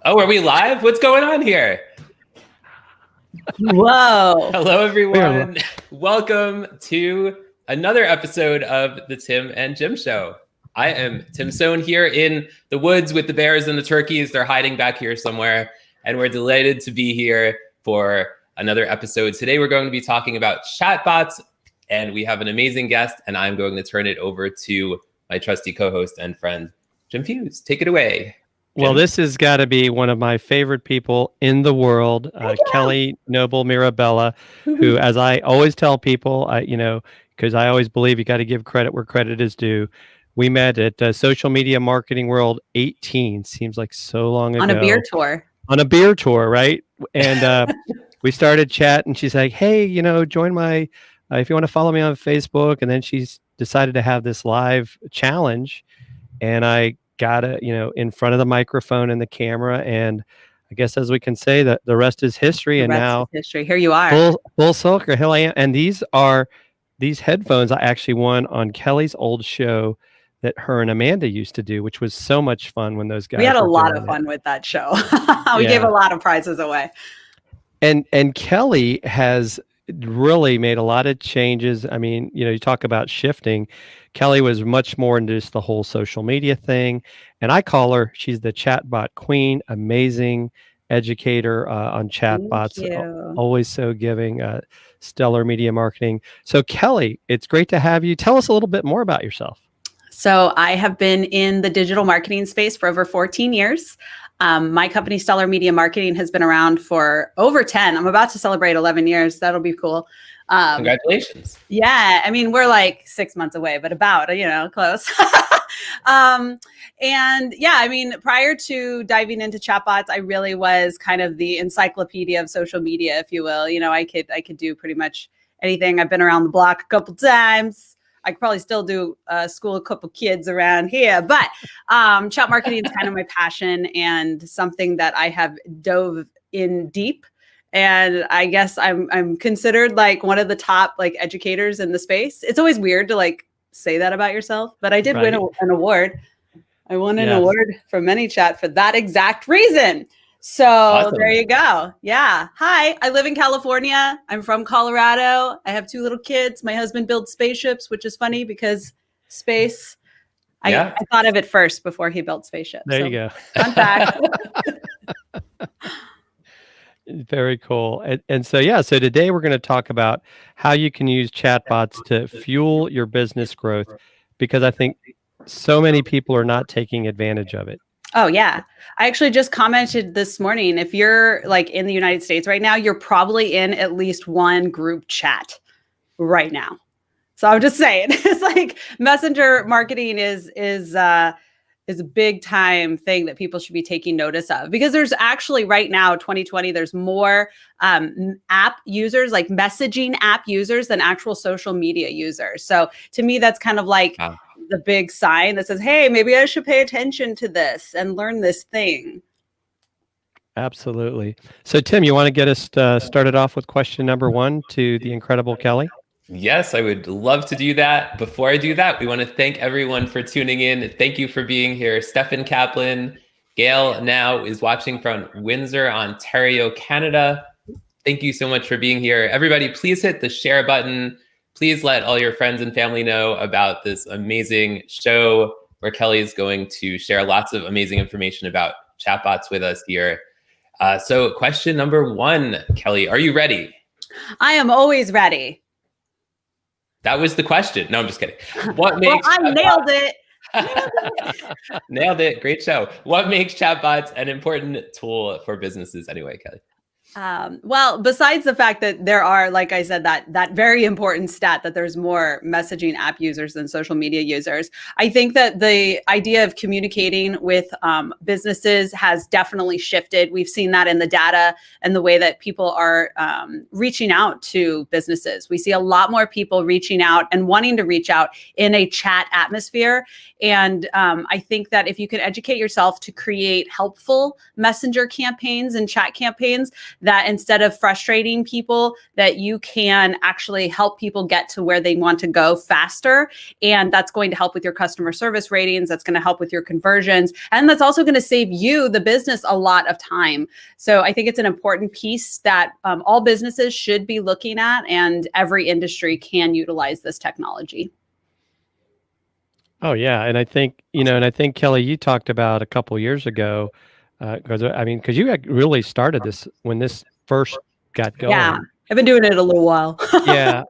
Oh, are we live? What's going on here? Whoa. Hello, everyone. Welcome to another episode of the Tim and Jim Show. I am Tim Sohn here in the woods with the bears and the turkeys. They're hiding back here somewhere, and we're delighted to be here for another episode. Today, we're going to be talking about chatbots, and we have an amazing guest, and I'm going to turn it over to my trusty co-host and friend, Jim Fuse. Take it away. Jim? Well, this has got to be one of my favorite people in the world, Kelly Noble Mirabella, who, as I always tell people, because I always believe you got to give credit where credit is due. We met at Social Media Marketing World 18, seems like so long ago. On a beer tour. On a beer tour, right? And we started chatting, and she's like, hey, join my, if you want to follow me on Facebook. And then she's decided to have this live challenge. And I got it, in front of the microphone and the camera. And I guess, as we can say, that the rest is history. And now history. Here you are. Full circle. Here I am. And these headphones I actually won on Kelly's old show that her and Amanda used to do, which was so much fun when those guys. We had a lot of fun with that show. We gave a lot of prizes away. And Kelly has really made a lot of changes. I mean, you talk about shifting. Kelly was much more into just the whole social media thing. And I call her, she's the chatbot queen, amazing educator on chatbots, always so giving, stellar media marketing. So Kelly, it's great to have you. Tell us a little bit more about yourself. So I have been in the digital marketing space for over 14 years. My company, Stellar Media Marketing, has been around for over 10. I'm about to celebrate 11 years. That'll be cool. Congratulations. Yeah. I mean, we're like 6 months away, but about, close. And yeah, I mean, prior to diving into chatbots, I really was kind of the encyclopedia of social media, if you will. I could do pretty much anything. I've been around the block a couple times. I could probably still do school a couple kids around here, but chat marketing is kind of my passion and something that I have dove in deep. And I guess I'm considered like one of the top educators in the space. It's always weird to say that about yourself, but I did win an award. I won an award from ManyChat for that exact reason. So awesome. There you go. Yeah. Hi, I live in California. I'm from Colorado. I have 2 little kids. My husband builds spaceships, which is funny because space, I thought of it first before he built spaceships. There you go. Fun fact. Very cool. And so today we're going to talk about how you can use chatbots to fuel your business growth, because I think so many people are not taking advantage of it. Oh, yeah. I actually just commented this morning, if you're in the United States right now, you're probably in at least one group chat right now. So I'm just saying, it's messenger marketing is a big time thing that people should be taking notice of, because there's actually right now, 2020, there's more app users, messaging app users, than actual social media users. So to me, that's kind of the big sign that says, hey, maybe I should pay attention to this and learn this thing. Absolutely. So Tim, you want to get us started off with question number 1 to the incredible Kelly? Yes, I would love to do that. Before I do that, we want to thank everyone for tuning in. Thank you for being here. Stephen Kaplan, Gail now is watching from Windsor, Ontario, Canada. Thank you so much for being here. Everybody, please hit the share button. Please let all your friends and family know about this amazing show where Kelly is going to share lots of amazing information about chatbots with us here. So question number 1, Kelly, are you ready? I am always ready. That was the question. No, I'm just kidding. What makes I nailed it. Nailed it. Great show. What makes chatbots an important tool for businesses anyway, Kelly? Well, besides the fact that there are, like I said, that very important stat that there's more messaging app users than social media users, I think that the idea of communicating with businesses has definitely shifted. We've seen that in the data and the way that people are reaching out to businesses. We see a lot more people reaching out and wanting to reach out in a chat atmosphere. And I think that if you can educate yourself to create helpful messenger campaigns and chat campaigns, that instead of frustrating people, that you can actually help people get to where they want to go faster. And that's going to help with your customer service ratings. That's going to help with your conversions. And that's also going to save you, the business, a lot of time. So I think it's an important piece that all businesses should be looking at, and every industry can utilize this technology. Oh yeah, and I think and I think Kelly, you talked about a couple years ago, because because you had really started this when this first got going. Yeah, I've been doing it a little while. Yeah,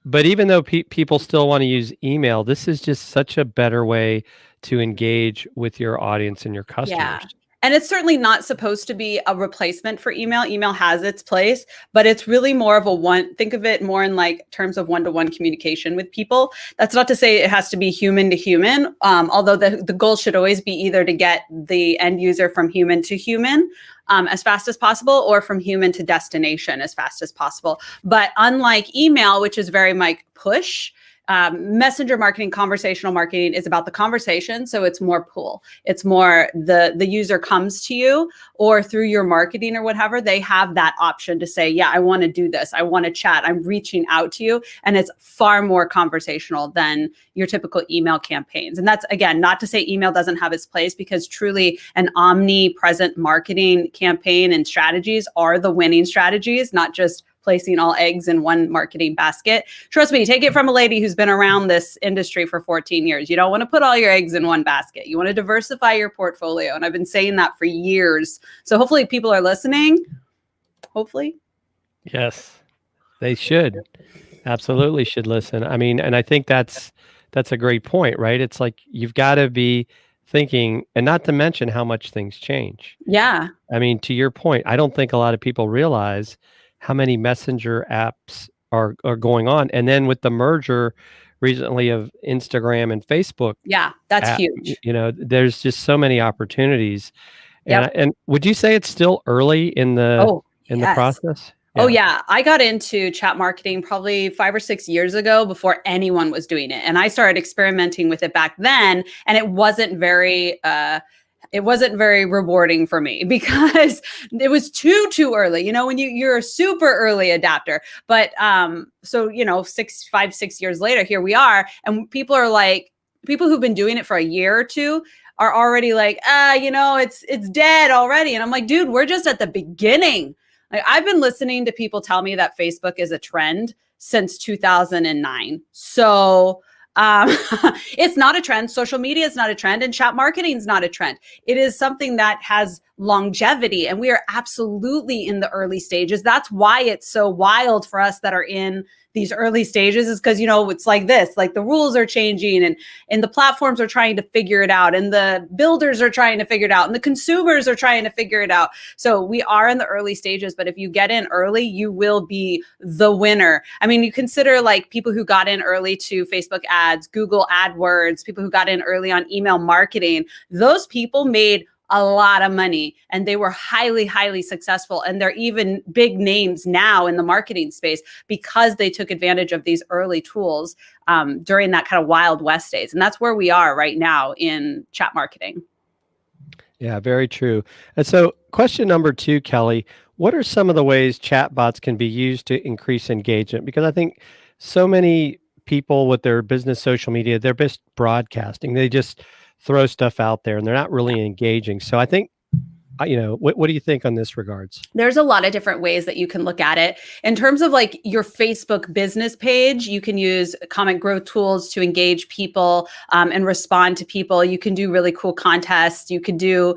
but even though people still want to use email, this is just such a better way to engage with your audience and your customers. Yeah. And it's certainly not supposed to be a replacement for email. Email has its place, but it's really more of think of it more in like terms of one-to-one communication with people. That's not to say it has to be human to human, although the goal should always be either to get the end user from human to human as fast as possible, or from human to destination as fast as possible. But unlike email, which is very much push, messenger marketing, conversational marketing is about the conversation. So it's more pull. It's more the user comes to you, or through your marketing or whatever, they have that option to say, yeah, I want to do this. I want to chat. I'm reaching out to you. And it's far more conversational than your typical email campaigns. And that's, again, not to say email doesn't have its place, because truly an omnipresent marketing campaign and strategies are the winning strategies, not just placing all eggs in one marketing basket. Trust me, take it from a lady who's been around this industry for 14 years. You don't want to put all your eggs in one basket. You want to diversify your portfolio. And I've been saying that for years. So hopefully people are listening. Hopefully. Yes, they should. Absolutely should listen. And I think that's a great point, right? It's like you've got to be thinking, and not to mention how much things change. Yeah. To your point, I don't think a lot of people realize how many messenger apps are going on. And then with the merger recently of Instagram and Facebook. Yeah, that's huge. There's just so many opportunities. Yep. And would you say it's still early in the the process? Yeah. Oh yeah. I got into chat marketing probably 5 or 6 years ago, before anyone was doing it. And I started experimenting with it back then. And it wasn't very rewarding for me, because it was too early. When you're a super early adapter. But so 5-6 years later, here we are, and people who've been doing it for a year or two are already like, it's dead already. And I'm like, dude, we're just at the beginning. Like, I've been listening to people tell me that Facebook is a trend since 2009. So it's not a trend. Social media is not a trend, and chat marketing is not a trend. It is something that has longevity, and we are absolutely in the early stages. That's why it's so wild for us that are in these early stages, is because, it's like this, like the rules are changing, and the platforms are trying to figure it out, and the builders are trying to figure it out, and the consumers are trying to figure it out. So we are in the early stages, but if you get in early, you will be the winner. You consider like people who got in early to Facebook ads, Google AdWords, people who got in early on email marketing. Those people made a lot of money, and they were highly, highly successful. And they're even big names now in the marketing space, because they took advantage of these early tools during that kind of Wild West days. And that's where we are right now in chat marketing. Yeah, very true. And so question number 2, Kelly, what are some of the ways chatbots can be used to increase engagement? Because I think so many people with their business social media, they're just broadcasting. They just throw stuff out there and they're not really engaging. So I think, what do you think on this regards? There's a lot of different ways that you can look at it. In terms of like your Facebook business page, you can use comment growth tools to engage people and respond to people. You can do really cool contests. You could do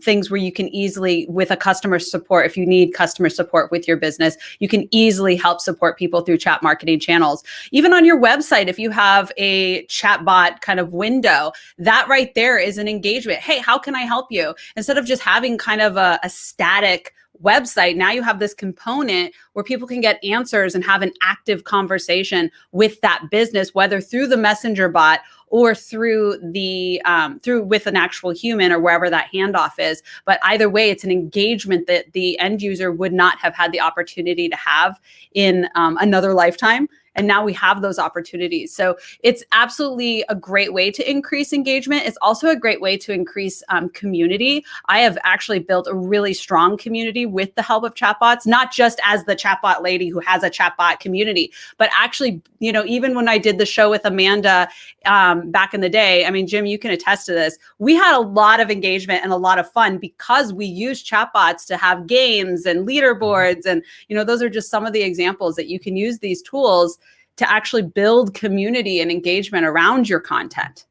things where you can easily, with a customer support, if you need customer support with your business, you can easily help support people through chat marketing channels. Even on your website, if you have a chatbot kind of window, that right there is an engagement. Hey, how can I help you? Instead of just having kind of a static website, now you have this component where people can get answers and have an active conversation with that business, whether through the messenger bot or through with an actual human, or wherever that handoff is. But either way, it's an engagement that the end user would not have had the opportunity to have in another lifetime. And now we have those opportunities. So it's absolutely a great way to increase engagement. It's also a great way to increase community. I have actually built a really strong community with the help of chatbots, not just as the chatbot lady who has a chatbot community, but actually, you know, even when I did the show with Amanda back in the day, I mean, Jim, you can attest to this. We had a lot of engagement and a lot of fun because we used chatbots to have games and leaderboards. And, you know, those are just some of the examples that you can use these tools to actually build community and engagement around your content.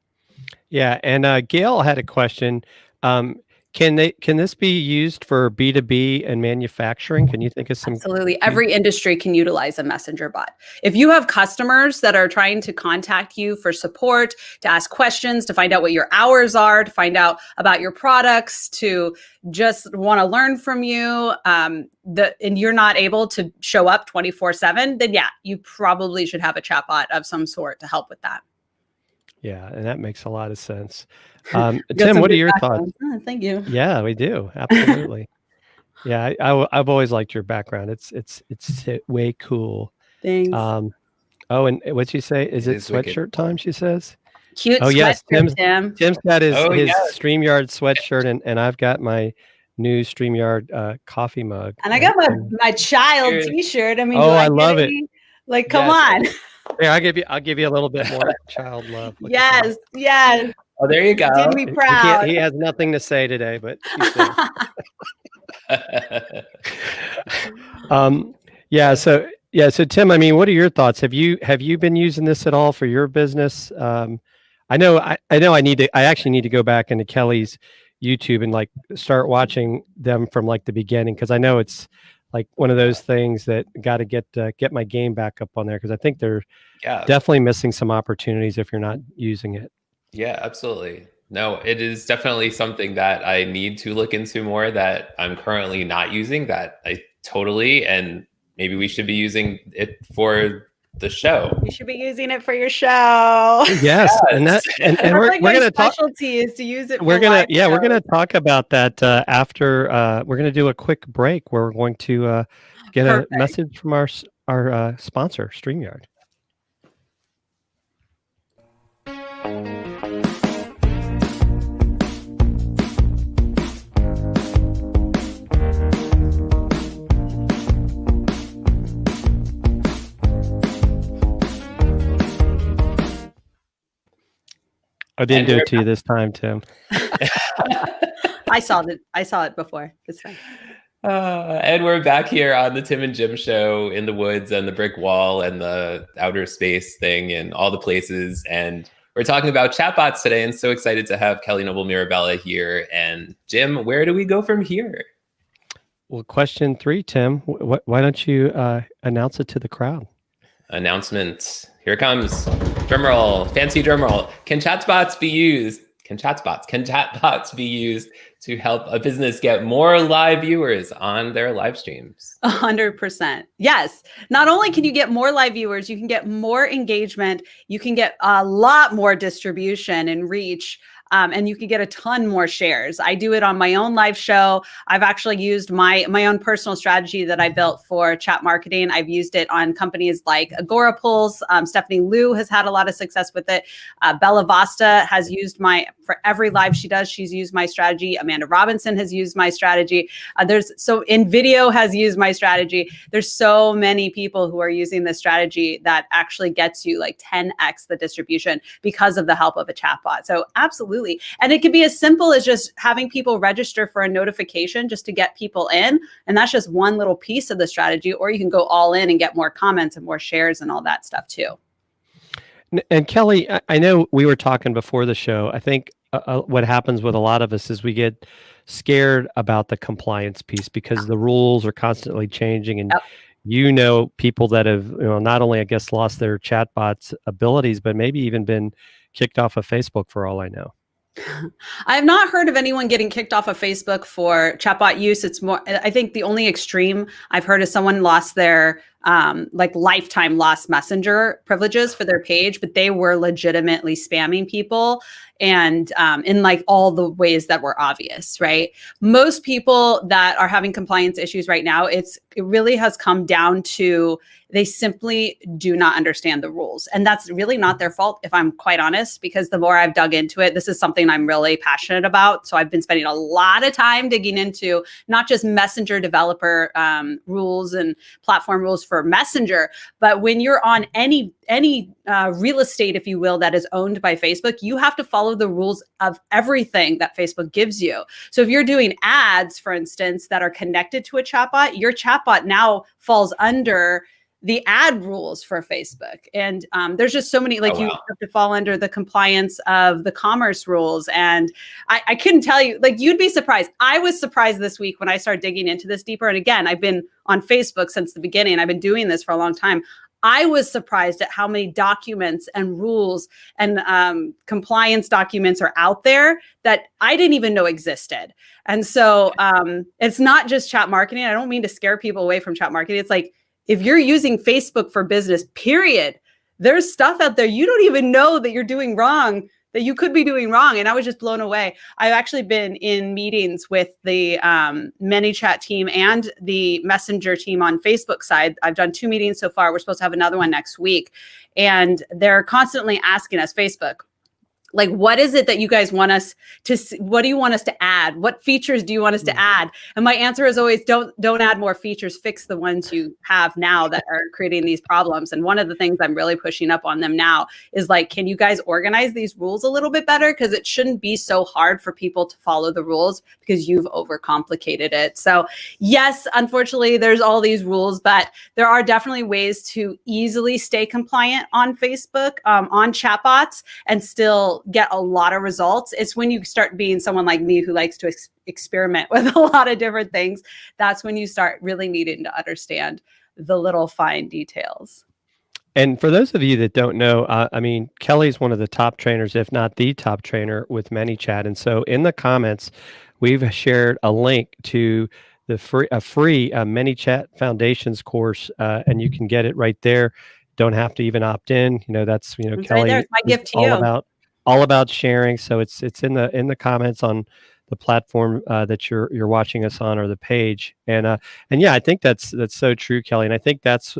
Yeah, and Gail had a question. Can this be used for B2B and manufacturing? Can you think of some? Absolutely. Every industry can utilize a messenger bot. If you have customers that are trying to contact you for support, to ask questions, to find out what your hours are, to find out about your products, to just want to learn from you, and you're not able to show up 24/7, then yeah, you probably should have a chatbot of some sort to help with that. Yeah, and that makes a lot of sense. Tim, what are your thoughts? Oh, thank you. Yeah, we do. Absolutely. Yeah, I've always liked your background. It's way cool. Thanks. Oh, and what'd she say? Is it is wicked. sweatshirt time? She says. Cute Oh yes, sweatshirt, Tim. Tim's got his yes. StreamYard sweatshirt, and I've got my new StreamYard coffee mug. And I got my child T-shirt. I mean, oh, I love it. Like, come Yes. on. Here, I'll give you a little bit more child love. Look at that. Yes. Oh, there you go. Did me proud. He has nothing to say today, but she's there. So Tim, I mean, what are your thoughts? Have you been using this at all for your business? I know I actually need to go back into Kelly's YouTube and like start watching them from like the beginning, because I know it's like one of those things that got to get my game back up on there, because I think they're definitely missing some opportunities if you're not using it. Yeah, absolutely. No, it is definitely something that I need to look into more, that I'm currently not using, that I totally, and maybe we should be using it for the show. You should be using it for your show. Yes. And we're going to talk. Specialty is to use it. We're going to talk about that after. We're going to do a quick break where we're going to get a message from our sponsor, StreamYard. I didn't do it to you this time, Tim. I saw it before. It's fine. And we're back here on the Tim and Jim show, in the woods and the brick wall and the outer space thing and all the places. And we're talking about chatbots today, and so excited to have Kelly Noble Mirabella here. And Jim, where do we go from here? Well, question 3, Tim. Why don't you announce it to the crowd? Announcement. Here it comes. Drum roll. Fancy drum roll. Can chatbots be used to help a business get more live viewers on their live streams? 100%. Yes. Not only can you get more live viewers, you can get more engagement. You can get a lot more distribution and reach. And you can get a ton more shares. I do it on my own live show. I've actually used my own personal strategy that I built for chat marketing. I've used it on companies like Agorapulse. Stephanie Liu has had a lot of success with it. Bella Vasta has used for every live she does, she's used my strategy. Amanda Robinson has used my strategy. InVideo has used my strategy. There's so many people who are using this strategy that actually gets you like 10x the distribution because of the help of a chatbot. So absolutely. And it could be as simple as just having people register for a notification just to get people in. And that's just one little piece of the strategy. Or you can go all in and get more comments and more shares and all that stuff too. And Kelly, I know we were talking before the show. I think what happens with a lot of us is we get scared about the compliance piece because the rules are constantly changing. And people that have not only, I guess, lost their chatbots abilities, but maybe even been kicked off of Facebook for all I know. I have not heard of anyone getting kicked off of Facebook for chatbot use. It's more, I think the only extreme I've heard is someone lost their like lifetime lost messenger privileges for their page, but they were legitimately spamming people and in like all the ways that were obvious, right? Most people that are having compliance issues right now, it really has come down to they simply do not understand the rules. And that's really not their fault, if I'm quite honest, because the more I've dug into it, this is something I'm really passionate about. So I've been spending a lot of time digging into not just Messenger developer rules and platform rules for Messenger, but when you're on any real estate, if you will, that is owned by Facebook, you have to follow the rules of everything that Facebook gives you. So if you're doing ads, for instance, that are connected to a chatbot, your chatbot now falls under the ad rules for Facebook. And there's just so many, like you have to fall under the compliance of the commerce rules. And I couldn't tell you, like you'd be surprised. I was surprised this week when I started digging into this deeper. And again, I've been on Facebook since the beginning. I've been doing this for a long time. I was surprised at how many documents and rules and compliance documents are out there that I didn't even know existed. And so it's not just chat marketing. I don't mean to scare people away from chat marketing. It's like, if you're using Facebook for business, period, there's stuff out there you don't even know that you're doing wrong, that you could be doing wrong. And I was just blown away. I've actually been in meetings with the ManyChat team and the Messenger team on Facebook side. I've done 2 meetings so far. We're supposed to have another one next week. And they're constantly asking us, Facebook, like, what is it that you guys want us to see? What do you want us to add? What features do you want us to add? And my answer is always, don't add more features, fix the ones you have now that are creating these problems. And one of the things I'm really pushing up on them now is like, can you guys organize these rules a little bit better? Because it shouldn't be so hard for people to follow the rules because you've overcomplicated it. So yes, unfortunately, there's all these rules, but there are definitely ways to easily stay compliant on Facebook, on chatbots, and still get a lot of results. It's when you start being someone like me who likes to experiment with a lot of different things. That's when you start really needing to understand the little fine details. And for those of you that don't know, I mean, Kelly's one of the top trainers, if not the top trainer with ManyChat. And so in the comments, we've shared a link to the free ManyChat Foundations course, and you can get it right there. Don't have to even opt in. You know, that's Kelly. Right there. It's my gift to you. All about sharing. So it's in the comments on the platform that you're watching us on, or the page. And yeah, I think that's so true, Kelly. And I think that's,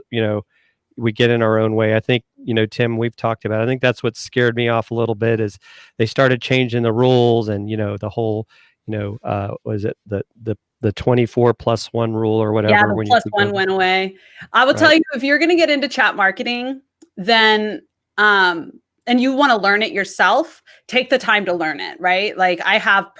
we get in our own way. I think, Tim, we've talked about, I think that's what scared me off a little bit, is they started changing the rules, and the whole, was it the 24+1 rule or whatever? Yeah, the +1 went away. I will tell you, if you're going to get into chat marketing, then and you want to learn it yourself, take the time to learn it, right? Like I have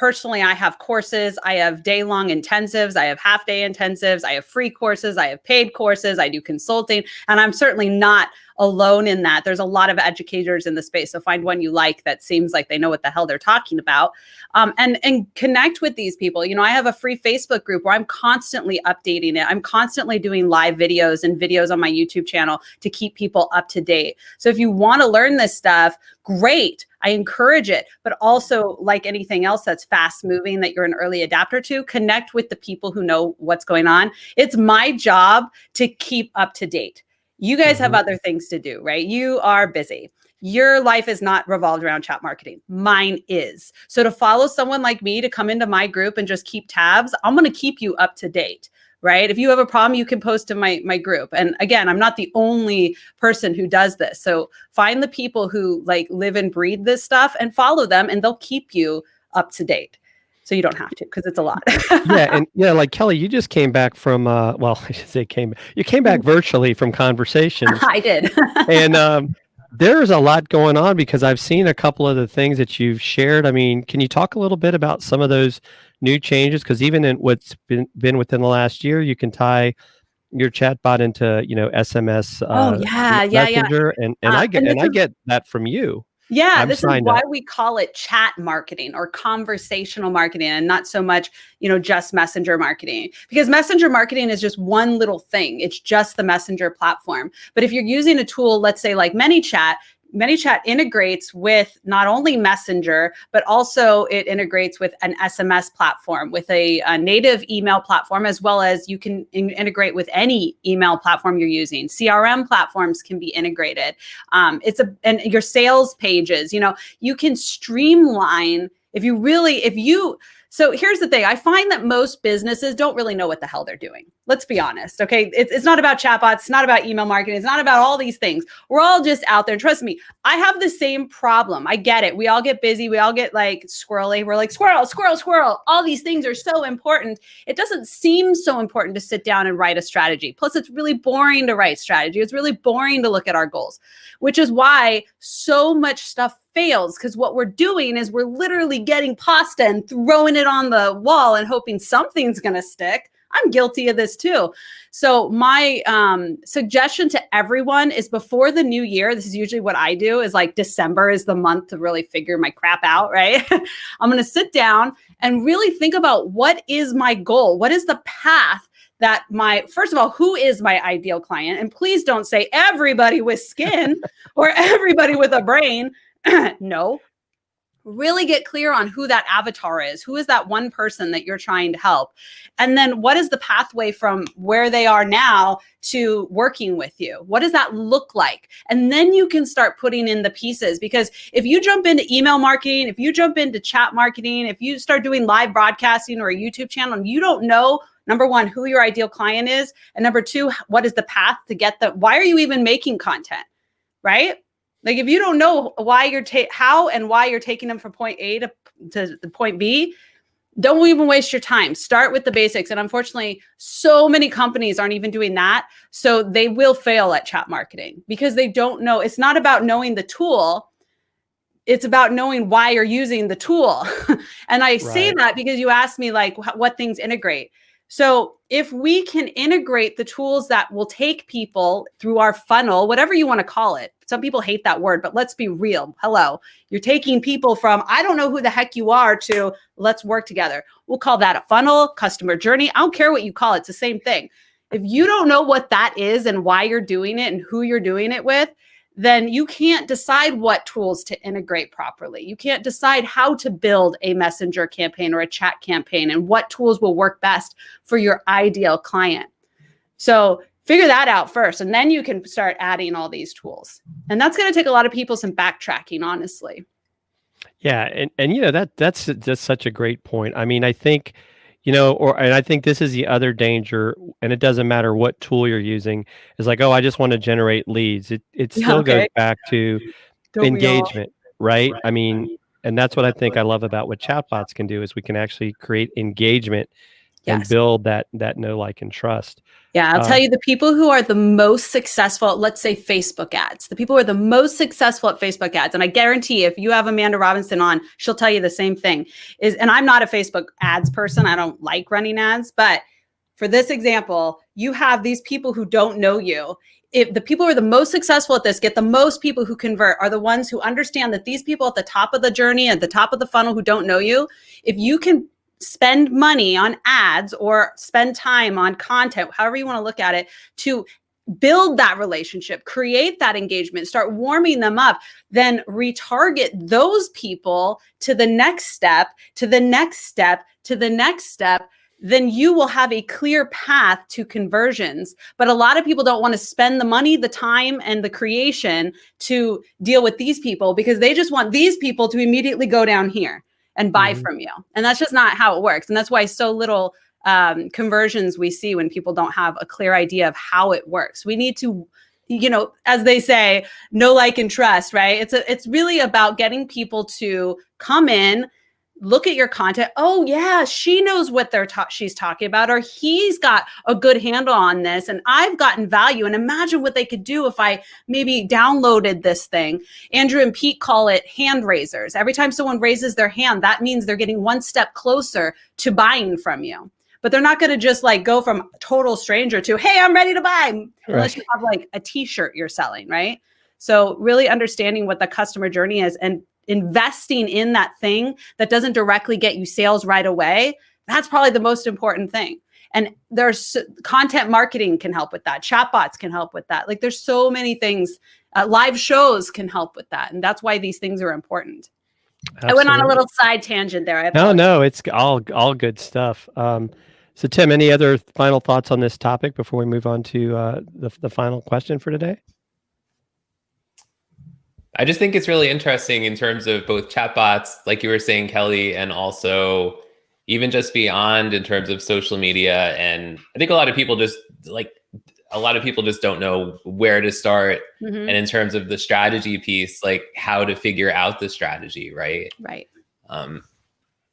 courses, I have day-long intensives, I have half-day intensives, I have free courses, I have paid courses, I do consulting, and I'm certainly not alone in that. There's a lot of educators in the space. So find one you like that seems like they know what the hell they're talking about, and connect with these people. I have a free Facebook group where I'm constantly updating it. I'm constantly doing live videos and videos on my YouTube channel to keep people up to date. So if you want to learn this stuff, great. I encourage it, but also, like anything else that's fast moving that you're an early adapter to, connect with the people who know what's going on. It's my job to keep up to date. You guys have other things to do, right? You are busy. Your life is not revolved around chat marketing. Mine is. So to follow someone like me, to come into my group and just keep tabs, I'm going to keep you up to date, right? If you have a problem, you can post to my group. And again, I'm not the only person who does this. So find the people who like live and breathe this stuff and follow them, and they'll keep you up to date. So you don't have to, because it's a lot. Like Kelly, you just came back from, well, I should say you came back virtually from Conversations. I did. And there's a lot going on, because I've seen a couple of the things that you've shared. I mean, can you talk a little bit about some of those new changes? Because even in what's been within the last year, you can tie your chatbot into, SMS Messenger. And I get that from you. Yeah, this is why we call it chat marketing or conversational marketing, and not so much, just messenger marketing, because messenger marketing is just one little thing. It's just the messenger platform. But if you're using a tool, let's say like ManyChat, ManyChat integrates with not only Messenger, but also it integrates with an SMS platform, with a native email platform, as well as you can integrate with any email platform you're using. CRM platforms can be integrated. And your sales pages, you can streamline so here's the thing. I find that most businesses don't really know what the hell they're doing. Let's be honest. Okay. It's not about chatbots. It's not about email marketing. It's not about all these things. We're all just out there. Trust me. I have the same problem. I get it. We all get busy. We all get like squirrely. We're like squirrel, squirrel, squirrel. All these things are so important. It doesn't seem so important to sit down and write a strategy. Plus it's really boring to write strategy. It's really boring to look at our goals, which is why so much stuff fails, because what we're doing is we're literally getting pasta and throwing it on the wall and hoping something's going to stick. I'm guilty of this too. So my suggestion to everyone is, before the new year, this is usually what I do, is like December is the month to really figure my crap out, right? I'm going to sit down and really think about, what is my goal? What is the path that first of all, who is my ideal client? And please don't say everybody with skin or everybody with a brain. No, really get clear on who that avatar is. Who is that one person that you're trying to help? And then what is the pathway from where they are now to working with you? What does that look like? And then you can start putting in the pieces, because if you jump into email marketing, if you jump into chat marketing, if you start doing live broadcasting or a YouTube channel, and you don't know, number one, who your ideal client is, and number two, what is the path to get why are you even making content, right? Like, if you don't know why how and why you're taking them from point A to the point B, don't even waste your time. Start with the basics. And unfortunately, so many companies aren't even doing that. So they will fail at chat marketing because they don't know. It's not about knowing the tool. It's about knowing why you're using the tool. And I say that because you asked me like what things integrate. So if we can integrate the tools that will take people through our funnel, whatever you want to call it. Some people hate that word, but let's be real. Hello. You're taking people from, I don't know who the heck you are, to let's work together. We'll call that a funnel, customer journey. I don't care what you call it. It's the same thing. If you don't know what that is and why you're doing it and who you're doing it with, then you can't decide what tools to integrate properly. You can't decide how to build a messenger campaign or a chat campaign and what tools will work best for your ideal client. So figure that out first, and then you can start adding all these tools. And that's going to take a lot of people some backtracking, honestly. Yeah, and that's just such a great point. I mean, I think, and I think this is the other danger, and it doesn't matter what tool you're using, is like, oh, I just want to generate leads. It still goes back to engagement, right? I mean, and that's what I think I love about what chatbots can do, is we can actually create engagement and build that know, like, and trust. Yeah, I'll tell you, the people who are the most successful, let's say Facebook ads, the people who are the most successful at Facebook ads, and I guarantee if you have Amanda Robinson on, she'll tell you the same thing, and I'm not a Facebook ads person. I don't like running ads, but for this example, you have these people who don't know you. If the people who are the most successful at this, get the most people who convert, are the ones who understand that these people at the top of the journey, at the top of the funnel, who don't know you, if you can spend money on ads or spend time on content, however you want to look at it, to build that relationship, create that engagement, start warming them up, then retarget those people to the next step, to the next step, to the next step, then you will have a clear path to conversions. But a lot of people don't want to spend the money, the time, and the creation to deal with these people, because they just want these people to immediately go down here and buy from you. And that's just not how it works. And that's why so little conversions we see when people don't have a clear idea of how it works. We need to, as they say, know, like, and trust, right? It's really about getting people to come in, look at your content. Oh yeah, she knows what she's talking about, or he's got a good handle on this, and I've gotten value. And imagine what they could do if I maybe downloaded this thing. Andrew and Pete call it hand raisers. Every time someone raises their hand, that means they're getting one step closer to buying from you. But they're not going to just like go from total stranger to, hey, I'm ready to buy, unless you have like a t-shirt you're selling, right? So really understanding what the customer journey is and investing in that thing that doesn't directly get you sales right away, that's probably the most important thing. And there's content marketing can help with that. Chatbots can help with that. Like, there's so many things Live shows can help with that. And that's why these things are important. Absolutely. I went on a little side tangent there. No, it's all good stuff. So Tim, any other final thoughts on this topic before we move on to the final question for today? I just think it's really interesting in terms of both chatbots, like you were saying, Kelly, and also even just beyond in terms of social media. And I think a lot of people just don't know where to start. Mm-hmm. And in terms of the strategy piece, like how to figure out the strategy, right? Right.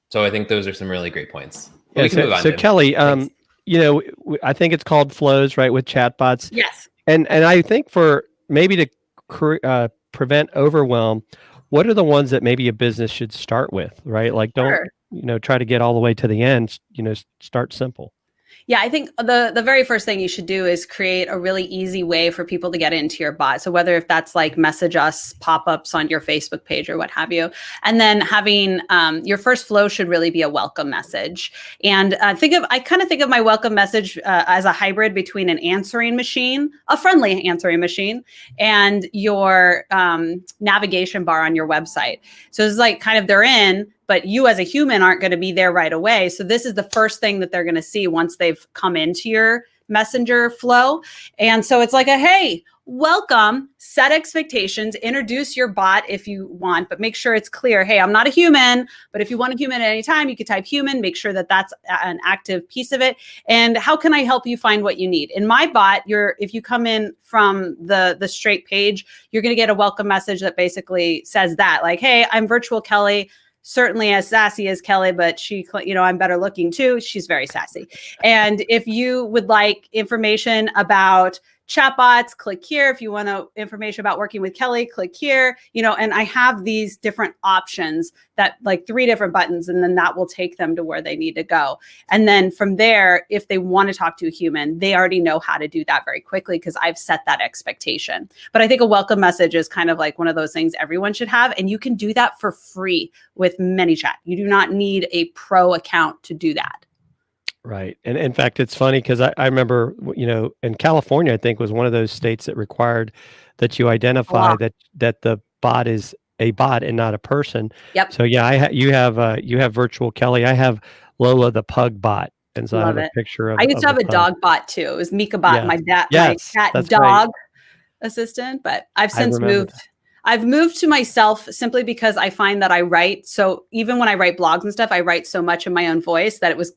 So I think those are some really great points. Yeah, we can move on. So Kelly, I think it's called flows, right, with chatbots. Yes. And I think for maybe to prevent overwhelm, what are the ones that maybe a business should start with, right? Like don't try to get all the way to the end. Start simple. Yeah, I think the very first thing you should do is create a really easy way for people to get into your bot. So whether if that's like message us pop-ups on your Facebook page or what have you, and then having your first flow should really be a welcome message. And I kind of think of my welcome message as a hybrid between an answering machine, a friendly answering machine, and your navigation bar on your website. So it's like kind of they're in, but you as a human aren't going to be there right away. So this is the first thing that they're going to see once they've come into your messenger flow. And so it's like hey, welcome, set expectations, introduce your bot if you want, but make sure it's clear. Hey, I'm not a human, but if you want a human at any time, you could type human, make sure that that's an active piece of it. And how can I help you find what you need? In my bot, if you come in from the straight page, you're going to get a welcome message that basically says that like, hey, I'm virtual Kelly. Certainly as sassy as Kelly, but I'm better looking too. She's very sassy. And if you would like information about chatbots, click here. If you want information about working with Kelly, click here. And I have these different options that like 3 different buttons, and then that will take them to where they need to go. And then from there, if they want to talk to a human, they already know how to do that very quickly because I've set that expectation. But I think a welcome message is kind of like one of those things everyone should have. And you can do that for free with ManyChat. You do not need a pro account to do that. Right. And in fact, it's funny because I remember, in California, I think was one of those states that required that you identify that the bot is a bot and not a person. Yep. So yeah, you have virtual Kelly. I have Lola the pug bot. And so I have a picture of. I used to have a dog bot too. It was Mika bot, my cat dog assistant, but I've since moved. I've moved to myself simply because I find that I write. So even when I write blogs and stuff, I write so much in my own voice that it was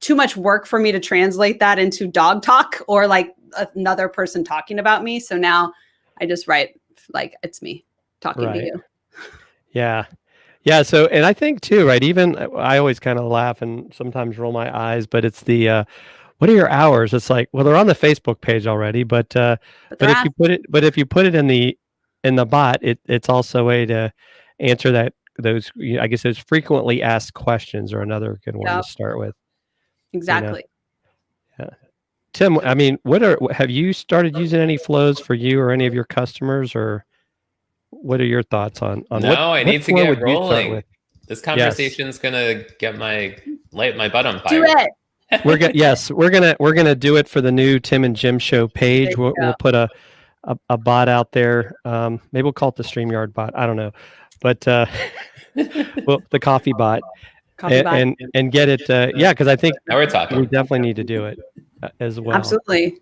too much work for me to translate that into dog talk or like another person talking about me. So now I just write like it's me talking to you. Yeah. Yeah. So, and I think too, right. Even I always kind of laugh and sometimes roll my eyes, but it's what are your hours? It's like, well, they're on the Facebook page already, but if you put it in the bot, it's also a way to answer those frequently asked questions are another good one to start with. Exactly. Yeah. Tim, I mean, have you started using any flows for you or any of your customers, or what are your thoughts on No, I need to get rolling. This conversation's gonna get my butt on fire. Do it. We're gonna do it for the new Tim and Jim show page. We'll put a bot out there. Maybe we'll call it the StreamYard bot. I don't know, but the coffee bot. And get it, because I think now we're talking. We definitely need to do it as well. Absolutely.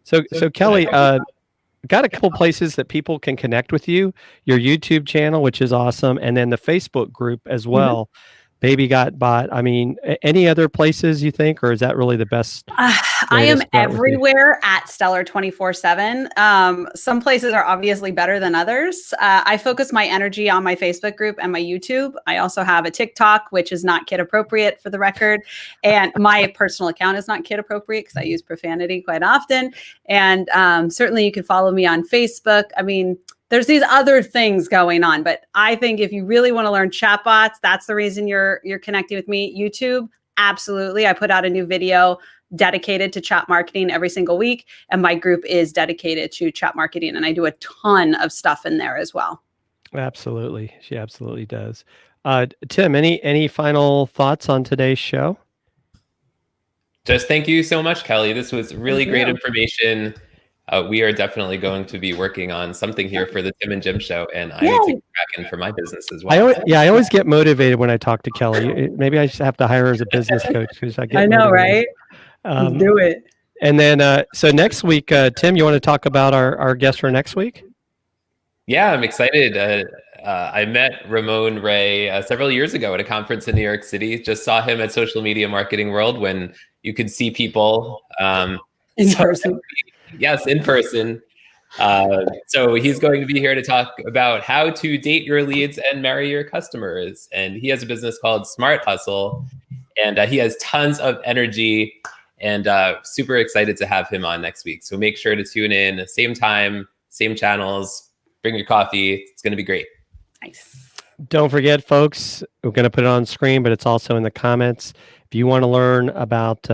So Kelly, got a couple places that people can connect with you. Your YouTube channel, which is awesome, and then the Facebook group as well. Baby Got Bot. I mean, any other places you think, or is that really the best? I am everywhere at Stellar 24/7. Some places are obviously better than others. I focus my energy on my Facebook group and my YouTube. I also have a TikTok, which is not kid appropriate for the record. And my personal account is not kid appropriate because I use profanity quite often. And certainly you can follow me on Facebook. I mean, there's these other things going on, but I think if you really want to learn chatbots, that's the reason you're connecting with me. YouTube, absolutely. I put out a new video dedicated to chat marketing every single week, and my group is dedicated to chat marketing, and I do a ton of stuff in there as well. Absolutely. She absolutely does. Tim, any final thoughts on today's show? Just thank you so much, Kelly. This was really great information. we are definitely going to be working on something here for the Tim and Jim show, and I Yay. need to get back in for my business as well. I always get motivated when I talk to Kelly. Maybe I just have to hire her as a business coach because I get. I know, motivated. right? Let's do it. And then, so next week, Tim, you want to talk about our guest for next week? Yeah, I'm excited. I met Ramon Ray several years ago at a conference in New York City. Just saw him at Social Media Marketing World when you could see people in person. Yes, in person. So he's going to be here to talk about how to date your leads and marry your customers. And he has a business called Smart Hustle, and he has tons of energy, and super excited to have him on next week. So make sure to tune in, same time, same channels, bring your coffee. It's going to be great. Nice. Don't forget, folks, we're going to put it on screen, but it's also in the comments. If you want to learn about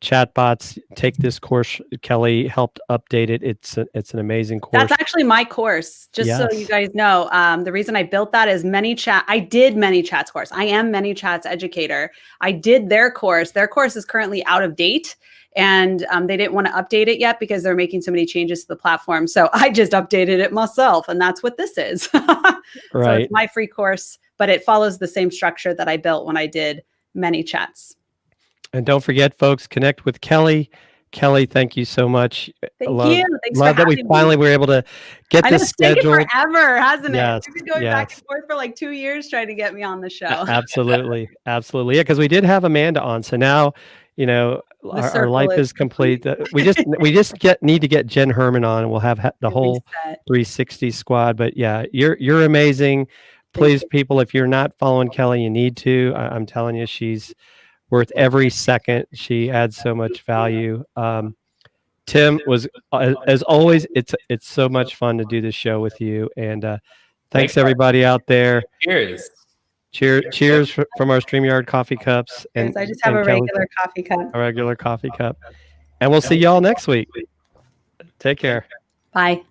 chatbots, take this course. Kelly helped update it. It's an amazing course. That's actually my course, just so you guys know. The reason I built that is I did ManyChat's course. I am ManyChat's educator. I did their course. Their course is currently out of date, and they didn't want to update it yet because they're making so many changes to the platform. So I just updated it myself, and that's what this is. Right. So it's my free course, but it follows the same structure that I built when I did ManyChat's. And don't forget, folks, connect with Kelly. Kelly, thank you so much. Thank you. Thanks love for that we having finally me. were able to get this scheduled. It's taken forever, hasn't it? Yes, You've been going back and forth for like 2 years trying to get me on the show. Absolutely. Absolutely. Yeah, because we did have Amanda on. So now, our life is complete. We just need to get Jen Herman on, and we'll have the whole 360 squad. But yeah, you're amazing. Please, people, if you're not following Kelly, you need to. I'm telling you, she's worth every second. She adds so much value. Tim, was as always, it's so much fun to do this show with you. And thanks everybody out there. Cheers. Cheers from our StreamYard coffee cups. And I just have a regular coffee cup. A regular coffee cup. And we'll see y'all next week. Take care. Bye.